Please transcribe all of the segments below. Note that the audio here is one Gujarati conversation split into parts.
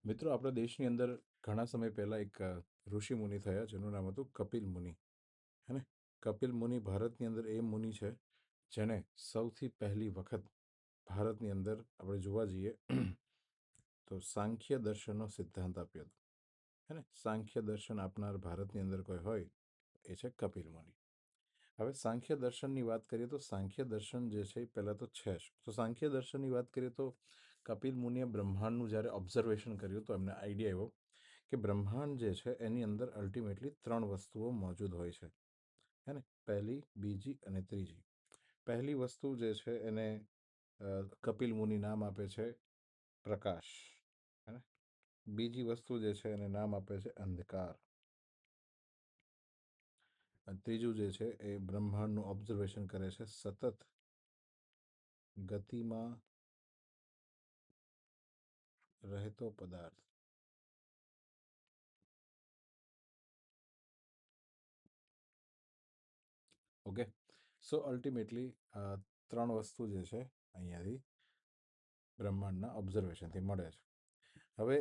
મિત્રો, આપણા દેશની અંદર ઘણા સમય પહેલા એક ઋષિ મુનિ થયા જેનું નામ હતું કપિલ મુનિ. હે ને? કપિલ મુનિ ભારતની અંદર એ મુનિ છે જેણે સૌથી પહેલી વખત ભારતની અંદર આપણે જોવા જઈએ તો સાંખ્ય દર્શનનો સિદ્ધાંત આપ્યો હતો. હે ને? સાંખ્ય દર્શન આપનાર ભારતની અંદર કોઈ હોય એ છે કપિલ મુનિ. હવે સાંખ્ય દર્શનની વાત કરીએ તો સાંખ્ય દર્શન જે છે એ પહેલાં તો છે જ. તો સાંખ્ય દર્શનની વાત કરીએ તો કપિલ મુનિએ બ્રહ્માંડનું જ્યારે ઓબ્ઝર્વેશન કર્યું તો એમને આઈડિયા આવ્યો કે બ્રહ્માંડ જે છે એની અંદર અલ્ટિમેટલી 3 વસ્તુઓ મોજૂદ હોય છે. હે ને? પહેલી, બીજી અને ત્રીજી. પહેલી વસ્તુ જે છે એને કપિલ મુનિ નામ આપે છે પ્રકાશ. હે ને? બીજી વસ્તુ જે છે એને નામ આપે છે અંધકાર. અને ત્રીજું જે છે એ બ્રહ્માંડનું ઓબ્ઝર્વેશન કરે છે સતત ગતિમાં રહેતો પદાર્થ. ઓકે, સો અલ્ટિમેટલી 3 વસ્તુ જે છે અહીંયાથી બ્રહ્માંડના ઓબ્ઝર્વેશનથી મળે છે. હવે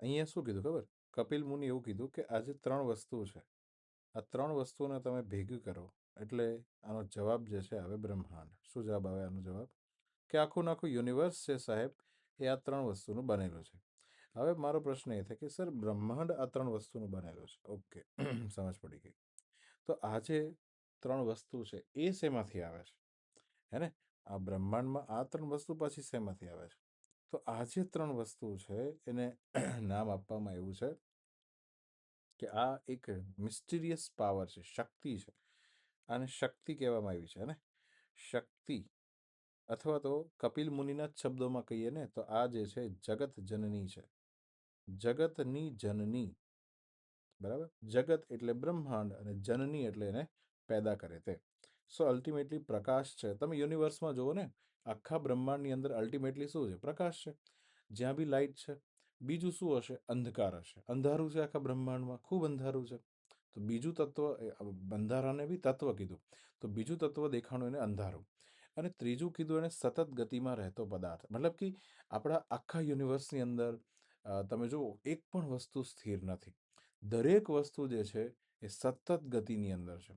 અહીંયા શું કીધું ખબર? કપિલ મુનિ એવું કીધું કે આ જે 3 વસ્તુ છે, આ 3 વસ્તુઓને તમે ભેગું કરો એટલે આનો જવાબ જે છે આવે બ્રહ્માંડ. શું જવાબ આવે આનો જવાબ? કે આખું આખું યુનિવર્સ છે સાહેબ, એ આ 3 વસ્તુનું બનેલું છે. હવે મારો પ્રશ્ન એ થાય કે સર બ્રહ્માંડ આ 3 વસ્તુનું બનેલું છે. ઓકે, સમજ પડી ગઈ. તો આ જે 3 વસ્તુ છે એ શેમાંથી આવે છે? હે ને? આ બ્રહ્માંડમાં આ 3 વસ્તુ પછી શેમાંથી આવે છે? તો આ જે 3 વસ્તુ છે એને નામ આપવામાં આવ્યું છે કે આ એક મિસ્ટીરિયસ પાવર છે, શક્તિ છે. આને શક્તિ કહેવામાં આવી છે ને? શક્તિ, અથવા તો કપિલ મુનિના જ શબ્દોમાં કહીએ ને તો આ જે છે જગત જનની છે. જગતની જનની. બરાબર? જગત એટલે બ્રહ્માંડ અને જનની એટલે એને પેદા કરે તે. સો અલ્ટિમેટલી પ્રકાશ છે. તમે યુનિવર્સમાં જુઓ ને, આખા બ્રહ્માંડની અંદર અલ્ટિમેટલી શું છે? પ્રકાશ છે. જ્યાં બી લાઇટ છે. બીજું શું હશે? અંધકાર હશે. અંધારું છે આખા બ્રહ્માંડમાં, ખૂબ અંધારું છે. તો બીજું તત્વ, અંધારાને બી તત્વ કીધું, તો બીજું તત્વ દેખાણું એને અંધારું. અને ત્રીજું કીધું એને સતત ગતિમાં રહેતો પદાર્થ. મતલબ કે આપણા આખા યુનિવર્સની અંદર તમે જુઓ એક પણ વસ્તુ સ્થિર નથી. દરેક વસ્તુ જે છે એ સતત ગતિની અંદર છે.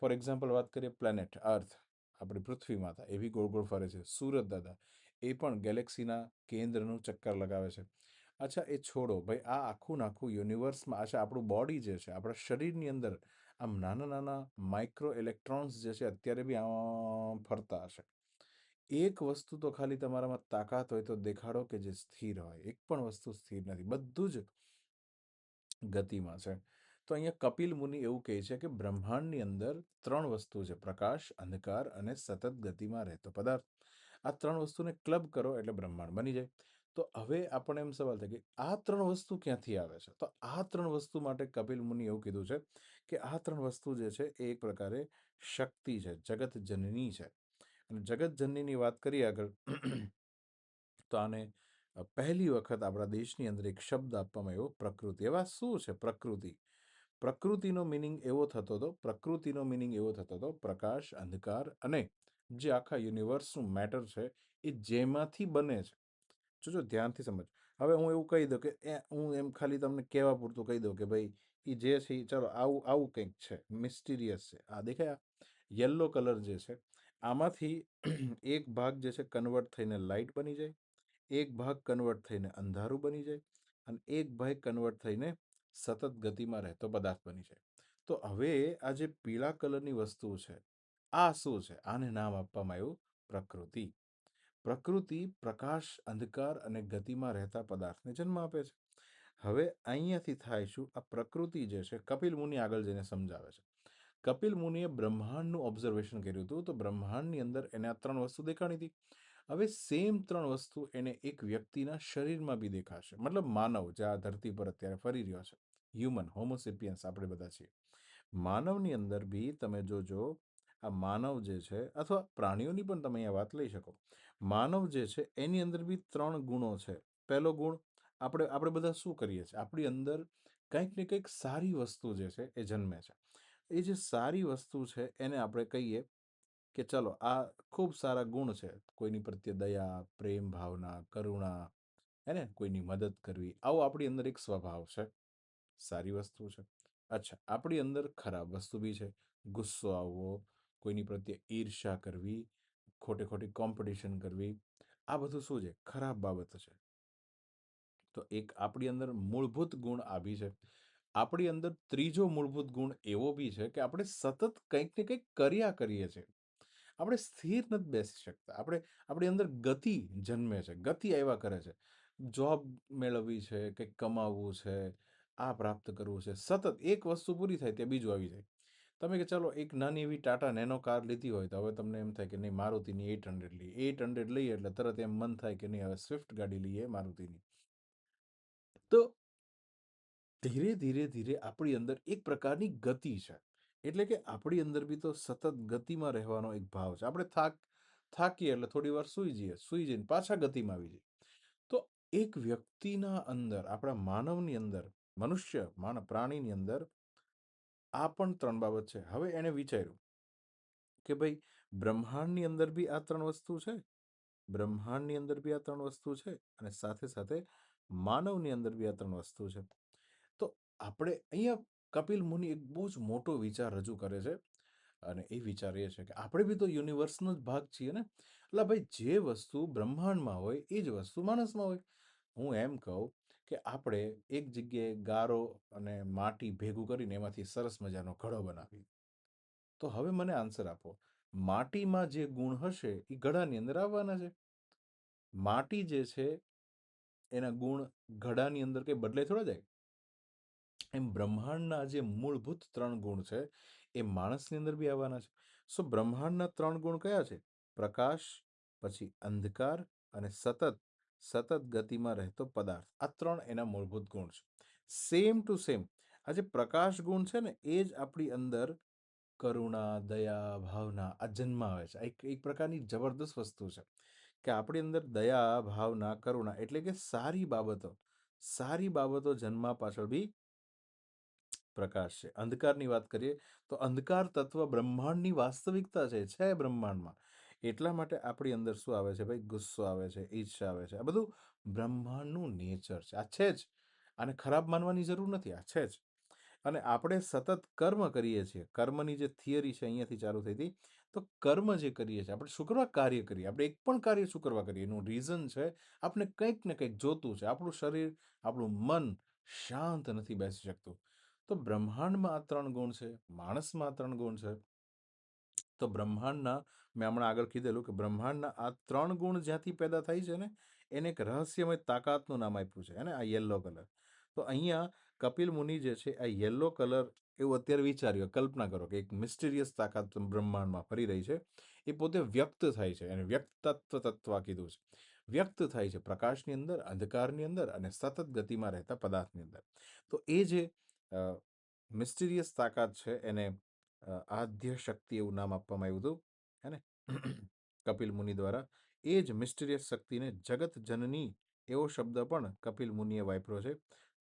ફોર એક્ઝામ્પલ વાત કરીએ પ્લેનેટ અર્થ, આપણી પૃથ્વી માતા, એ બી ગોળ ગોળ ફરે છે. સુરત દાદા એ પણ ગેલેક્સીના કેન્દ્રનું ચક્કર લગાવે છે. અચ્છા, એ છોડો ભાઈ, આ આખું નાખું યુનિવર્સમાં, અચ્છા આપણું બોડી જે છે, આપણા શરીરની અંદર આમ નાના નાના માઇક્રો ઇલેક્ટ્રોન્સ જે છે અત્યારે બી ફરતા હશે. એક વસ્તુ તો ખાલી તમારામાં તાકાત હોય તો દેખાડો કે જે સ્થિર હોય. એક પણ વસ્તુ સ્થિર નથી, બધું જ ગતિમાં છે. તો અહીંયા કપિલ મુનિ એવું કહે છે કે બ્રહ્માંડની અંદર 3 વસ્તુ છે: પ્રકાશ, અંધકાર અને સતત ગતિમાં રહેતો પદાર્થ. આ 3 વસ્તુને ક્લબ કરો એટલે બ્રહ્માંડ બની જાય. તો હવે આપણને એમ સવાલ થાય કે આ 3 વસ્તુ ક્યાંથી આવે છે? તો આ 3 વસ્તુ માટે કપિલ મુનિ એવું કીધું છે કે આ 3 વસ્તુ જે છે એ એક પ્રકારે શક્તિ છે, જગત જનની છે. અને જગત જનનીની વાત કરીએ આગળ તો આને પહેલી વખત આપણા દેશની અંદર એક શબ્દ આપવામાં આવ્યો, પ્રકૃતિ. એવા શું છે પ્રકૃતિ? પ્રકૃતિનો મિનિંગ એવો થતો હતો, પ્રકાશ, અંધકાર અને જે આખા યુનિવર્સનું મેટર છે એ જેમાંથી બને છે. જોજો, ધ્યાનથી સમજ. હવે હું એવું કહી દઉં કે હું એમ ખાલી તમને કહેવા પૂરતું કહી દઉં કે ભાઈ એ જે છે એ ચલો આવું આવું કંઈક છે, મિસ્ટીરિયસ છે. આ દેખાય, યલો કલર જે છે આમાંથી એક ભાગ જે છે કન્વર્ટ થઈને લાઇટ બની જાય, એક ભાગ કન્વર્ટ થઈને અંધારું બની જાય અને એક ભાગ કન્વર્ટ થઈને સતત ગતિમાં રહેતો પદાર્થ બની જાય. તો હવે આ જે પીળા કલરની વસ્તુ છે, આ શું છે? આને નામ આપવામાં આવ્યું પ્રકૃતિ. પ્રકૃતિ પ્રકાશ, અંધકાર અને ગતિમાં રહેતા પદાર્થને જન્મ આપે છે. હવે અહીંયાથી થાય શું? આ પ્રકૃતિ જે છે, કપિલ મુનિ આગળ જઈને સમજાવે છે. કપિલ મુનિએ બ્રહ્માંડનું ઓબ્ઝર્વેશન કર્યું હતું, તો બ્રહ્માંડની અંદર એને આ 3 વસ્તુ દેખાણી હતી. હવે સેમ 3 વસ્તુ એને એક વ્યક્તિના શરીરમાં બી દેખાશે. મતલબ માનવ જે આ ધરતી પર અત્યારે ફરી રહ્યો છે, હ્યુમન હોમોસેપિયન્સ આપણે બધા છીએ. માનવની અંદર બી તમે જોજો, આ માનવ જે છે, અથવા પ્રાણીઓની પણ તમે અહીંયા વાત લઈ શકો, માનવ જે છે એની અંદર બી 3 ગુણો છે. પહેલો ગુણ, આપણે બધા શું કરીએ છીએ? આપણી અંદર કંઈક ને કંઈક સારી વસ્તુ જે છે એ જન્મે છે. એ જે સારી વસ્તુ છે એને આપણે કહીએ કે ચલો આ ખૂબ સારા ગુણ છે, કોઈની પ્રત્યે દયા, પ્રેમ ભાવના, કરુણા, હે ને, કોઈની મદદ કરવી, આવો આપણી અંદર એક સ્વભાવ છે, સારી વસ્તુ છે. અચ્છા, આપણી અંદર ખરાબ વસ્તુ બી છે, ગુસ્સો આવવો, કોઈની પ્રત્યે ઈર્ષા કરવી, ખોટે ખોટી કોમ્પિટિશન કરવી, આ બધું શું છે? ખરાબ બાબત છે. તો એક આપણી અંદર મૂળભૂત ગુણ આ બી છે. આપણી અંદર ત્રીજો મૂળભૂત ગુણ એવો બી છે કે આપણે સતત કંઈક ને કંઈક કર્યા કરીએ છીએ. આપણે સ્થિર નથી બેસી શકતા. આપણી અંદર ગતિ જન્મે છે, ગતિ આવ્યા કરે છે. જોબ મેળવવી છે, કંઈક કમાવવું છે, આ પ્રાપ્ત કરવું છે. સતત એક વસ્તુ પૂરી થાય ત્યાં બીજું આવી જાય. તમે કે ચાલો એક નાની એવી ટાટા નેનો કાર લીધી હોય તો હવે તમને એમ થાય કે નહીં મારુતિની 800 લઈએ. 800 લઈએ એટલે તરત એમ મન થાય કે નહીં હવે સ્વિફ્ટ ગાડી લઈએ મારુતિની. તો ધીરે ધીરે ધીરે આપણી અંદર એક પ્રકારની ગતિ છે. એટલે કે આપણી અંદર બી તો સતત ગતિમાં રહેવાનો એક ભાવ છે. આપણે થાકીએ એટલે થોડી વાર સૂઈ જઈને પાછા ગતિમાં આવી જઈએ. તો એક વ્યક્તિના અંદર, આપણા માનવની અંદર, મનુષ્ય પ્રાણીની અંદર આ પણ 3 બાબત છે. હવે એણે વિચાર્યું કે ભાઈ બ્રહ્માંડની અંદર બી આ 3 વસ્તુ છે, બ્રહ્માંડની અંદર બી આ 3 વસ્તુ છે, અને સાથે સાથે માનવની અંદર બી આ 3 વસ્તુ છે. તો આપણે અહીંયા કપિલ મુનિ એક બહુ જ મોટો વિચાર રજૂ કરે છે, અને એ વિચાર એ છે કે આપણે બી તો યુનિવર્સનો જ ભાગ છીએ ને. એટલે ભાઈ જે વસ્તુ બ્રહ્માંડમાં હોય એ જ વસ્તુ માણસમાં હોય. હું એમ કહું કે આપણે એક જગ્યાએ ગારો અને માટી ભેગું કરીને એમાંથી સરસ મજાનો ઘડો બનાવીએ. તો હવે મને આન્સર આપો, માટીમાં જે ગુણ હશે એ ઘડાની અંદર આવવાના છે. માટી જે છે એના ગુણ ઘડાની અંદર કંઈ બદલે થોડા જાય. એમ બ્રહ્માંડના જે મૂળભૂત 3 ગુણ છે એ માણસની અંદર બી આવવાના છે. સો બ્રહ્માંડના 3 ગુણ કયા છે? પ્રકાશ, પછી અંધકાર, અને સતત ગતિમાં રહેતો પદાર્થ. આ 3 એના મૂળભૂત ગુણ છે. સેમ ટુ સેમ આ જે પ્રકાશ ગુણ છે ને એ જ આપણી અંદર કરુણા, દયા, ભાવના આ જન્માવે છે. એક પ્રકારની જબરદસ્ત વસ્તુ છે કે આપણી અંદર દયા, ભાવના, કરુણા એટલે કે સારી બાબતો જન્મા પાછળ બી પ્રકાશ છે. અંધકારની વાત કરીએ તો અંધકાર તત્વ બ્રહ્માંડની વાસ્તવિકતા છે બ્રહ્માંડમાં. એટલા માટે આપણી અંદર શું આવે છે ભાઈ? ગુસ્સો આવે છે, ઈર્ષા આવે છે. આ બધું બ્રહ્માંડનું નેચર છે. આ છે જ. આને ખરાબ માનવાની જરૂર નથી, આ છે જ. અને આપણે સતત કર્મ કરીએ છીએ. કર્મની જે થિયરી છે અહીંયાથી ચાલુ થઈ હતી. તો કર્મ જે કરીએ છીએ, આપણે શું કરવા કાર્ય કરીએ? આપણે એક પણ કાર્ય શું કરવા કરીએ? એનું રીઝન છે આપણે કંઈક ને કંઈક જોતું છે. આપણું શરીર, આપણું મન શાંત નથી બેસી શકતું. તો બ્રહ્માંડમાં આ 3 ગુણ છે, માણસમાં આ 3 ગુણ છે. તો બ્રહ્માંડના, મેં હમણાં આગળ કીધેલું કે બ્રહ્માંડના આ 3 ગુણ જ્યાંથી પેદા થાય છે ને એને એક રહસ્યમય તાકાતનું નામ આપ્યું છે, અને આ યલો કલર. તો અહીંયા કપિલ મુનિ જે છે આ યલો કલર, એવું અત્યારે વિચાર્યું, કલ્પના કરો કે એક મિસ્ટીરિયસ તાકાત બ્રહ્માંડમાં ફરી રહી છે. એ પોતે વ્યક્ત થાય છે, એને તત્વ કીધું છે. વ્યક્ત થાય છે પ્રકાશની અંદર, અંધકારની અંદર, અને સતત ગતિમાં રહેતા પદાર્થની અંદર. તો એ જે મિસ્ટીરિયસ તાકાત છે એને આદ્ય શક્તિ એવું નામ આપવામાં આવ્યું હતું, હે ને, કપિલ મુનિ દ્વારા. એ જ મિસ્ટીરિયસ શક્તિને જગત જનની એવો શબ્દ પણ કપિલ મુનિએ વાપર્યો છે.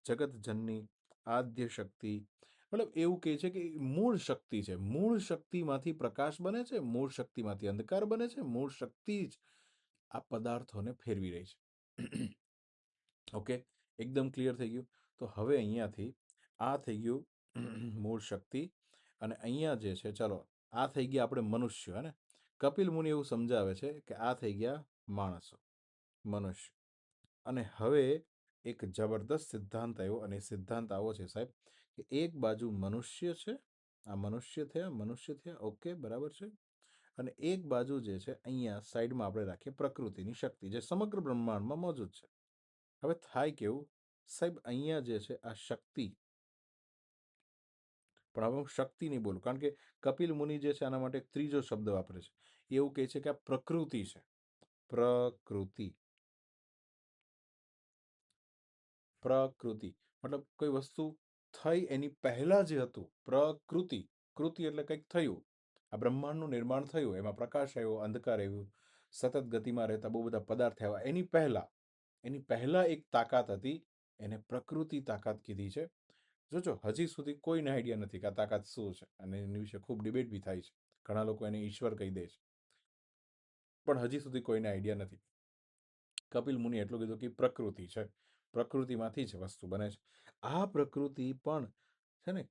જગત જનની, આદ્ય શક્તિ, મતલબ એવું કહે છે કે મૂળ શક્તિ છે. મૂળ શક્તિમાંથી પ્રકાશ બને છે, મૂળ શક્તિમાંથી અંધકાર બને છે, મૂળ શક્તિ જ આ પદાર્થોને ફેરવી રહી છે. ઓકે, એકદમ ક્લિયર થઈ ગયું. તો હવે અહીંયાથી આ થઈ ગયું મૂળ શક્તિ, અને અહીંયા જે છે, ચાલો આ થઈ ગયા આપણે મનુષ્ય, હે ને. કપિલ મુનિ એવું સમજાવે છે કે આ થઈ ગયા માણસો, મનુષ્ય. અને હવે એક જબરદસ્ત સિદ્ધાંત આવ્યો, અને સિદ્ધાંત આવો છે સાહેબ કે એક બાજુ મનુષ્ય છે, આ મનુષ્ય થયા, ઓકે, બરાબર છે. અને એક બાજુ જે છે અહીંયા સાઈડમાં આપણે રાખીએ પ્રકૃતિની શક્તિ, જે સમગ્ર બ્રહ્માંડમાં મોજૂદ છે. હવે થાય કેવું સાહેબ, અહીંયા જે છે આ શક્તિ, પણ હવે હું શક્તિ નહીં બોલું, કારણ કે કપિલ મુનિ જે છે આના માટે એક ત્રીજો શબ્દ વાપરે છે. એવું કહે છે કે આ પ્રકૃતિ છે. પ્રકૃતિ મતલબ કોઈ વસ્તુ થઈ એની પહેલા જે હતું, કૃતિ એટલે કંઈક થયું. આ બ્રહ્માંડનું નિર્માણ થયું, એમાં પ્રકાશ આવ્યો, અંધકાર આવ્યું, સતત ગતિમાં રહેતા બહુ બધા પદાર્થ આવ્યા. એની પહેલા એક તાકાત હતી, એને પ્રકૃતિ તાકાત કીધી છે. જોજો, હજી સુધી કોઈને આઈડિયા નથી કે આ તાકાત શું છે, અને એની વિશે ખૂબ ડિબેટ બી થાય છે. ઘણા લોકો એને ઈશ્વર કહી દે છે, પણ હજી સુધી કોઈને આઈડિયા નથી. કપિલ મુનિ એટલું કીધું કે પ્રકૃતિ છે, પ્રકૃતિમાંથી જ વસ્તુ બને છે. આ પ્રકૃતિ પણ છે ને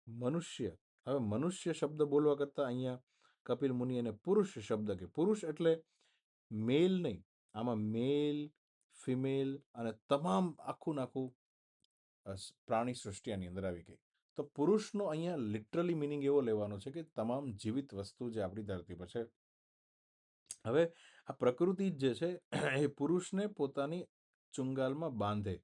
મનુષ્ય, હવે મનુષ્ય શબ્દ બોલવા કરતા અહીંયા કપિલ મુનિ એને પુરુષ શબ્દ કે, પુરુષ એટલે મેલ નહીં, આમાં મેલ ફિમેલ અને તમામ આખું નાખું પ્રાણી સૃષ્ટિ આની અંદર આવી ગઈ. તો પુરુષનો અહીંયા લિટરલી મિનિંગ એવો લેવાનો છે કે તમામ જીવિત વસ્તુ જે આપણી ધરતી પર છે. હવે આ પ્રકૃતિ જે છે એ પુરુષને પોતાની ચુંગાલમાં બાંધે,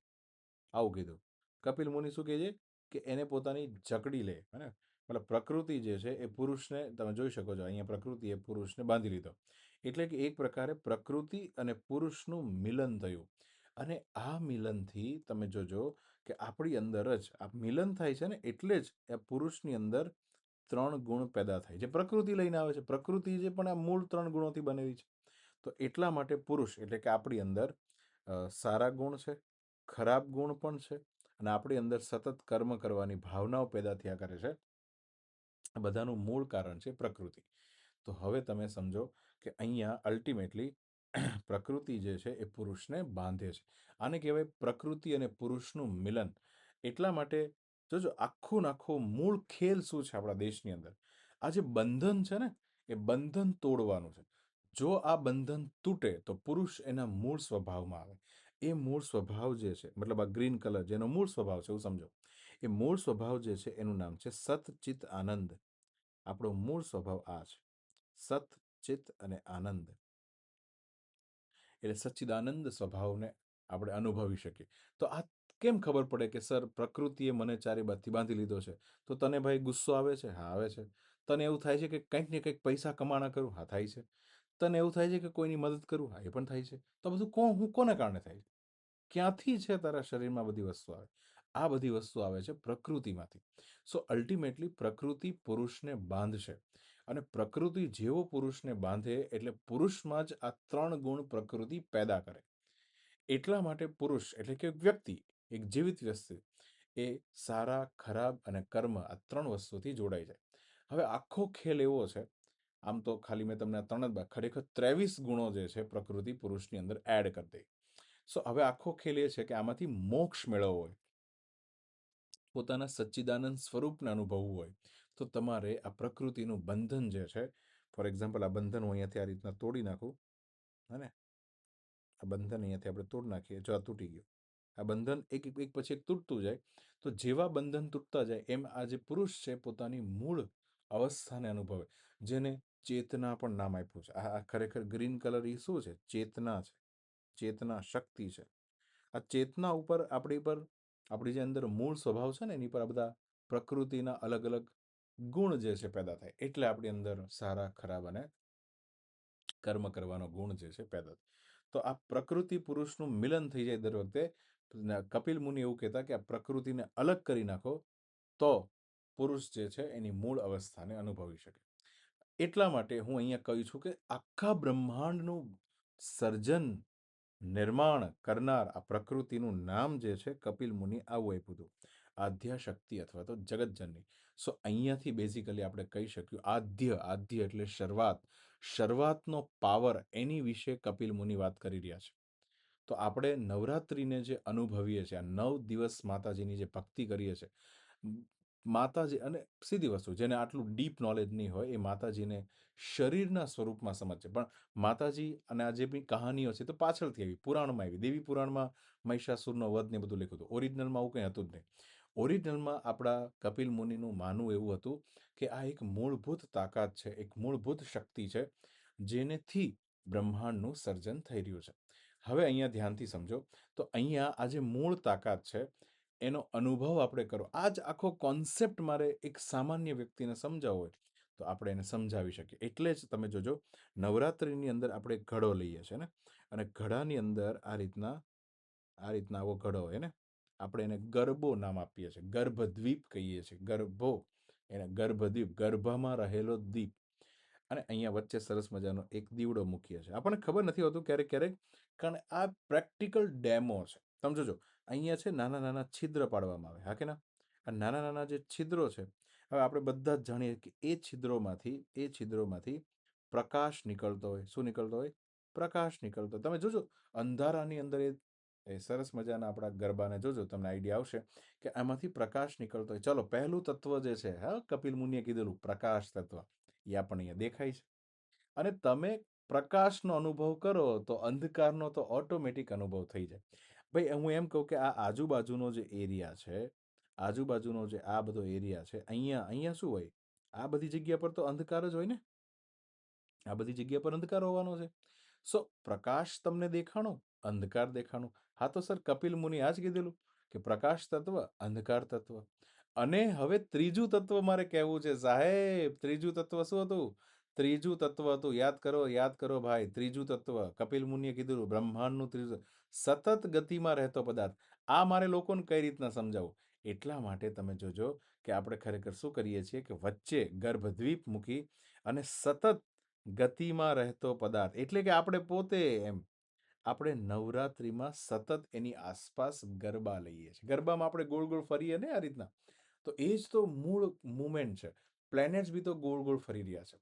આવું કીધું. કપિલ મુનિ શું કહે છે કે એને પોતાની જકડી લે, હે મતલબ પ્રકૃતિ જે છે એ પુરુષને, તમે જોઈ શકો છો અહીંયા પ્રકૃતિએ પુરુષને બાંધી લીધો. એટલે કે એક પ્રકારે પ્રકૃતિ અને પુરુષનું મિલન થયું. અને આ મિલનથી તમે જોજો કે આપણી અંદર જ આ મિલન થાય છે ને, એટલે જ આ પુરુષની અંદર 3 ગુણ પેદા થાય છે. પ્રકૃતિ લઈને આવે છે, પ્રકૃતિ જે પણ આ મૂળ 3 ગુણોથી બનેલી છે. તો એટલા માટે પુરુષ એટલે કે આપણી અંદર સારા ગુણ છે, ખરાબ ગુણ પણ છે, અને આપણી અંદર સતત કર્મ કરવાની ભાવનાઓ પેદા થયા કરે છે. આ બધાનું મૂળ કારણ છે પ્રકૃતિ. તો હવે તમે સમજો કે અહીંયા અલ્ટિમેટલી પ્રકૃતિ જે છે એ પુરુષને બાંધે છે. આને કહેવાય પ્રકૃતિ અને પુરુષનું મિલન. એટલા માટે જોજો આખું નાખું મૂળ ખેલ શું છે આપણા દેશની અંદર. આ જે બંધન છે ને, એ બંધન તોડવાનું છે. જો આ બંધન તૂટે તો પુરુષ એના મૂળ સ્વભાવમાં આવે. એ મૂળ સ્વભાવ જે છે, મતલબ આ ગ્રીન કલર જેનો મૂળ સ્વભાવ છે, એવું સમજો. એ મૂળ સ્વભાવ જે છે એનું નામ છે સત ચિત આનંદ. આપણો મૂળ સ્વભાવ આ છે, સત ચિત અને આનંદ. એટલે સચ્ચિદાનંદ સ્વભાવને આપણે અનુભવી શકીએ. તો આ કેમ ખબર પડે કે સર પ્રકૃતિએ મને ચારે બાજુથી બાંધી લીધો છે? તો તને ભાઈ ગુસ્સો આવે છે? હા આવે છે. તને એવું થાય છે કે કંઈક ને કંઈક પૈસા કમાણા કરું? હા થાય છે. તને એવું થાય છે કે કોઈની મદદ કરું? હા એ પણ થાય છે. તો બધું હું કોને કારણે થાય છે? ક્યાંથી છે તારા શરીરમાં બધી વસ્તુ આવે? આ બધી વસ્તુ આવે છે પ્રકૃતિમાંથી. સો અલ્ટિમેટલી પ્રકૃતિ પુરુષને બાંધશે, અને પ્રકૃતિ જેવો પુરુષને બાંધે એટલે પુરુષમાં જ આ 3 ગુણ પ્રકૃતિ પેદા કરે. એટલા માટે પુરુષ એટલે કે વ્યક્તિ, એક જીવિત વ્યક્તિ, એ સારા, ખરાબ અને કર્મ આ 3 વસ્તુથી જોડાઈ જાય. હવે આખો ખેલ એવો છે, આમ તો ખાલી મેં તમને આ 3 જ ખરેખર 23 ગુણો જે છે પ્રકૃતિ પુરુષની અંદર એડ કરી દે. સો હવે આખો ખેલ એ છે કે આમાંથી મોક્ષ મેળવવો હોય, પોતાના સચ્ચિદાનંદ સ્વરૂપને અનુભવવું હોય, તો તમારે આ પ્રકૃતિનું બંધન જે છે, ફોર એક્ઝામ્પલ આ બંધન હું અહીંયાથી આ રીતના તોડી નાખું, હે આ બંધન અહીંયાથી આપણે તોડી નાખીએ, જો આ તૂટી ગયું. આ બંધન એક પછી એક તૂટતું જાય. તો જેવા બંધન તૂટતા જાય એમ આ જે પુરુષ છે પોતાની મૂળ અવસ્થાને અનુભવે, જેને ચેતના પણ નામ આપ્યું છે. આ ખરેખર ગ્રીન કલર એ શું છે? ચેતના છે, ચેતના શક્તિ છે. આ ચેતના ઉપર આપણી જે અંદર મૂળ સ્વભાવ છે ને, એની પર આ બધા પ્રકૃતિના અલગ અલગ ગુણ જે છે પેદા થાય. એટલે આપણી અંદર સારા, ખરાબ અને કર્મ કરવાનો ગુણ જે છે પેદા થાય. તો આ પ્રકૃતિ પુરુષનું મિલન થઈ જાય દર વખતે. કપિલ મુનિ એવું કહેતા કે આ પ્રકૃતિને અલગ કરી નાખો તો પુરુષ જે છે એની મૂળ અવસ્થાને અનુભવી શકે. એટલા માટે હું અહીંયા કહું છું કે આખા બ્રહ્માંડનું સર્જન, નિર્માણ કરનાર આ પ્રકૃતિનું નામ જે છે કપિલ મુનિ આવું આપ્યું હતું, આદ્યાશક્તિ અથવા તો જગતજનની. સો અહીંયાથી બેઝિકલી આપણે કહી શક્યું આદ્ય એટલે શરૂઆત, શરૂઆતનો પાવર, એની વિશે કપિલ મુનિ વાત કરી રહ્યા છે. તો આપણે નવરાત્રિને જે અનુભવીએ છીએ, આ 9 દિવસ માતાજીની જે ભક્તિ કરીએ છીએ, માતાજી, અને સીધી વસ્તુ, જેને આટલું ડીપ નોલેજ નહીં હોય એ માતાજીને શરીરના સ્વરૂપમાં સમજશે. પણ માતાજી અને આ જે બી કહાનીઓ છે તો પાછળથી આવી, પુરાણમાં આવી. દેવી પુરાણમાં મહિષાસુરનો વધ ને બધું લખ્યું હતું. ઓરિજિનલમાં આવું કંઈ હતું જ નહીં. ઓરિજિનલમાં આપણા કપિલ મુનિનું માનવું એવું હતું કે આ એક મૂળભૂત તાકાત છે, એક મૂળભૂત શક્તિ છે, જેનેથી બ્રહ્માંડનું સર્જન થઈ રહ્યું છે. હવે અહીંયા ધ્યાનથી સમજો, તો અહીંયા આ જે મૂળ તાકાત છે એનો અનુભવ આપણે કરો. આ જ આખો કોન્સેપ્ટ મારે એક સામાન્ય વ્યક્તિને સમજાવવો હોય તો આપણે એને સમજાવી શકીએ. એટલે જ તમે જોજો નવરાત્રિની અંદર આપણે ઘડો લઈએ છીએ ને, અને ઘડાની અંદર આ રીતના આવો ઘડો હોય ને, આપણે એને ગરબો નામ આપીએ છીએ, ગર્ભદ્વીપ કહીએ છીએ. ગર્ભો, એને ગર્ભદ્વીપ, ગર્ભમાં રહેલો દીપ. અને અહીંયા વચ્ચે સરસ મજાનો એક દીવડો મૂકીએ છીએ. આપણને ખબર નથી હોતું ક્યારેક ક્યારેક, કારણ આ પ્રેક્ટિકલ ડેમો છે. તમે જોજો અહીંયા છે નાના નાના છિદ્ર પાડવામાં આવે, હા કે ના? આ નાના નાના જે છિદ્રો છે હવે આપણે બધા જ જાણીએ કે એ છિદ્રોમાંથી પ્રકાશ નીકળતો હોય. શું નીકળતો હોય? પ્રકાશ નીકળતો. તમે જોજો અંધારાની અંદર એ સરસ મજાના આપણા ગરબાને જોજો, તમને આઈડિયા આવશે કે આમાંથી પ્રકાશ નીકળતો હોય. ચલો, પહેલું તત્વ જે છે, હા, કપિલ મુનિએ કીધેલું પ્રકાશ તત્વ, એ આપણને અહીંયા દેખાય છે. અને તમે પ્રકાશનો અનુભવ કરો તો અંધકારનો તો ઓટોમેટિક અનુભવ થઈ જાય. ભાઈ, હું એમ કહું કે આ આજુબાજુનો જે એરિયા છે, આજુબાજુનો જે આ બધો એરિયા છે, અહીંયા અહીંયા શું હોય? આ બધી જગ્યા પર તો અંધકાર જ હોય ને. આ બધી જગ્યા પર અંધકાર હોવાનો છે. સો પ્રકાશ તમને દેખાણો, અંધકાર દેખાણો. હા, તો સર કપિલ મુનિ આ જ કીધેલું કે પ્રકાશ તત્વ, અંધકાર તત્વ. અને હવે ત્રીજું તત્વ મારે કહેવું છે સાહેબ. ત્રીજું તત્વ શું હતું? ત્રીજું તત્વ હતું, યાદ કરો ભાઈ. ત્રીજું તત્વ કપિલ મુનિએ કીધું, બ્રહ્માંડનું ત્રીજું, સતત ગતિમાં રહેતો પદાર્થ. આ મારે લોકોને કઈ રીતના સમજાવવું? એટલા માટે તમે જોજો કે આપણે ખરેખર શું કરીએ છીએ કે વચ્ચે ગર્ભદ્વીપ મૂકી અને સતત ગતિમાં રહેતો પદાર્થ, એટલે કે આપણે પોતે, એમ આપણે નવરાત્રિમાં સતત એની આસપાસ ગરબા લઈએ છીએ. ગરબામાં આપણે ગોળ ગોળ ફરીએ ને આ રીતના. તો એ જ તો મૂળ મુમેન્ટ છે. પ્લેનેટ્સ બી તો ગોળ ગોળ ફરી રહ્યા છે.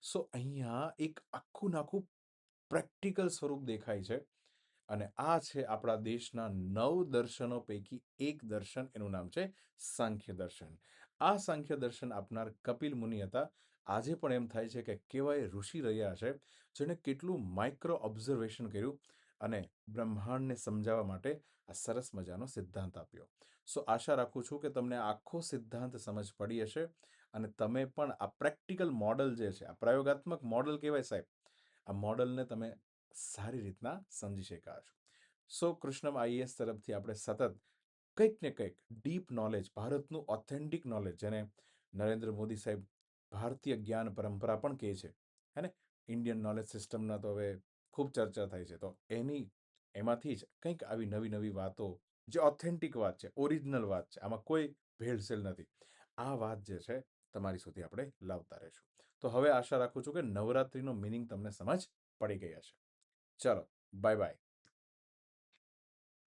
સો અહીંયા એક આખું નાખું પ્રેક્ટિકલ સ્વરૂપ દેખાય છે. અને આ છે આપણા દેશના 9 દર્શનો પૈકી એક દર્શન. એનું નામ છે સાંખ્ય દર્શન. આ સાંખ્ય દર્શન આપનાર કપિલ મુનિ હતા. આજે પણ એમ થાય છે કે કેવાય ઋષિ રહ્યા છે, જેણે કેટલું માઇક્રો ઓબ્ઝર્વેશન કર્યું અને બ્રહ્માંડને સમજાવવા માટે આ સરસ મજાનો સિદ્ધાંત આપ્યો. સો આશા રાખું છું કે તમને આખો સિદ્ધાંત સમજ પડી હશે અને તમે પણ આ પ્રેક્ટિકલ મોડલ જે છે, આ પ્રયોગાત્મક મોડલ કહેવાય સાહેબ, આ મોડલને તમે સારી રીતના સમજી શક્યા છો. સો કૃષ્ણમ આઈએએસ તરફથી આપણે સતત કંઈક ને કંઈક ડીપ નોલેજ, ભારતનું ઓથેન્ટિક નોલેજ, જેને નરેન્દ્ર મોદી સાહેબ ભારતીય જ્ઞાન પરંપરા પણ કહે છે, હે ને? ઇન્ડિયન નોલેજ સિસ્ટમના તો હવે ખૂબ ચર્ચા થાય છે. તો એમાંથી જ કંઈક આવી નવી નવી વાતો, જે ઓથેન્ટિક વાત છે, ઓરિજિનલ વાત છે, આમાં કોઈ ભેળસેળ નથી, આ વાત જે છે તમારી સુધી આપણે લાવતા રહીશું. તો હવે આશા રાખું છું કે નવરાત્રીનો મિનિંગ તમને સમજ પડી ગઈ હશે. ચલો, બાય બાય.